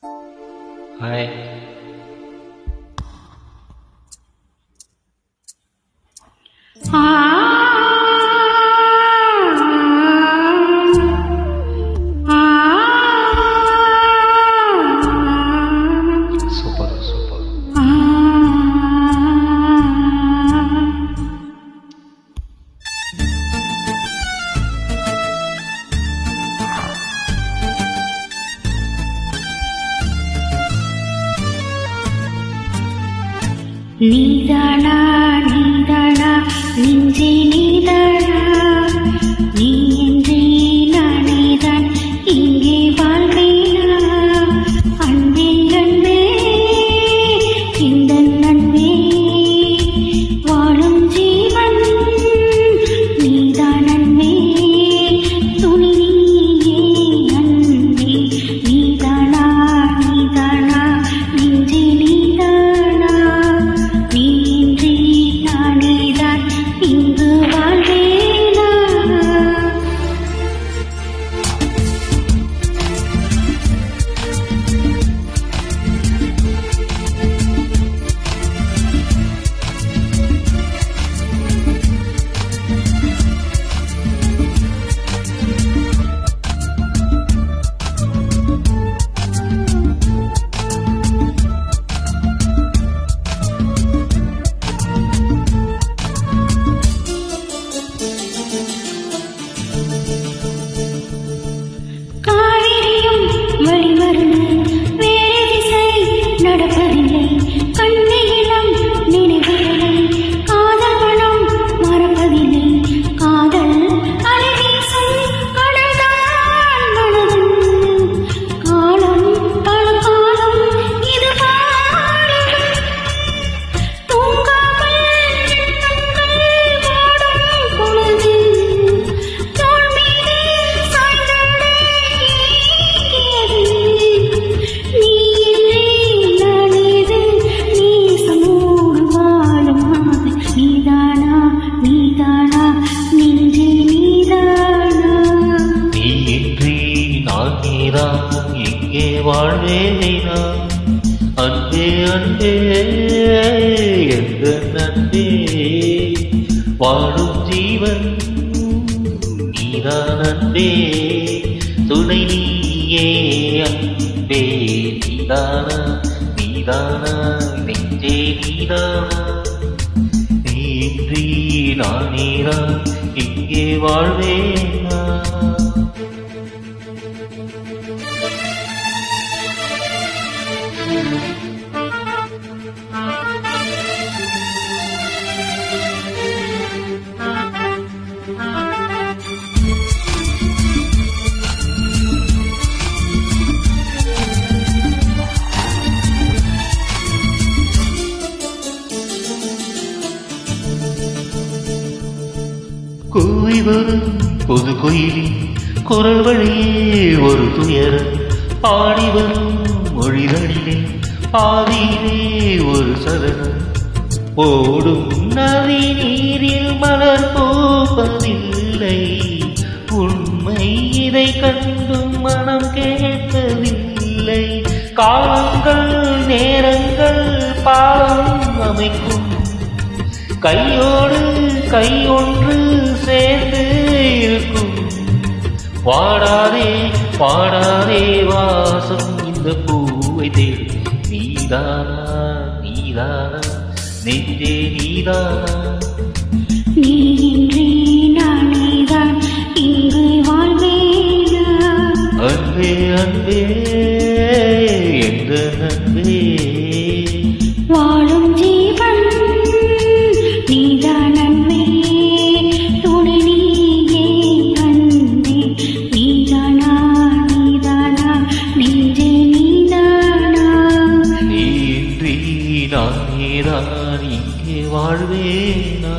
Hi. Super super. நீதானா நீதானா நெஞ்சே நீதானா, நீ இன்றி நானேதான் இங்கே வாழ்வேனா. அன்பே அன்பே இந்த நன்பே, வாழும் ஜீவன் நீதான் அன்பே, துணி நீயே அன்பே. நீதானா நீதானா நெஞ்சே நீதானா, நீ இன்றி நானேதான் இங்கு வாழ்வேனா. காவிரியும் வழிமருந்து வேறு திசை நடப்பதில்லை, கண்ணியிலம் நினைவுகளை காதல் மனம் மறப்பதில்லை. காதல் அலைவீசும் கடல்தான் மனதில், காலம் பல காலம் இது பாடுகள். தூங்காமல் எண்ணங்கள் வாடும் பொழுது தோள் மீது சாய்ந்தது ஏங்கியது. நீ இன்றி நானேது நேசமோடு வாழும் ஆசை. நீதானா நீதானா நெஞ்சே நீதானா, நீ இன்றி நான் நீதான் இங்கே வாழ்வேனா. அன்பே அன்பே எந்த நன்பே, வாழும் ஜீவன் நீதான் அன்பே, துணை நீயே அன்பே. நீதானா நீதானா நெஞ்சே நீதானா, நீ இன்றி நான் நீதான் இங்கே வாழ்வேனா. கூவி வரும் பொது கோயிலின் குரல் வழியே ஒரு துயரம், பாடி வரும் மொழிகளிலே பாதியிலே ஒரு சதனம். ஓடும் நதி நீரில் மலர் பூப்பதில்லை, உண்மை இதை கண்டும் மனம் கேட்கவில்லை. காலங்கள் நேரங்கள் பாலம் அமைக்கும், கையோடு கை ஒன்று சேர்ந்து இருக்கும். வாடாதே பாடாதே வாசம் இந்த பூவை தேடி. நீதானா நீதானா நெஞ்சே நீதானா, நீ இன்றி நானேதான் இங்கு வாழ்வேனா. அன்பே அன்பே எந்த நன்பே, வாழும் ஜீவன் நீதான் அன்பே, துணை நீயே அன்பே. நீதானா நீதானா நெஞ்சே நீதானா, நீ இன்றி நான் நீதான் இங்கே வாழ்வேனா.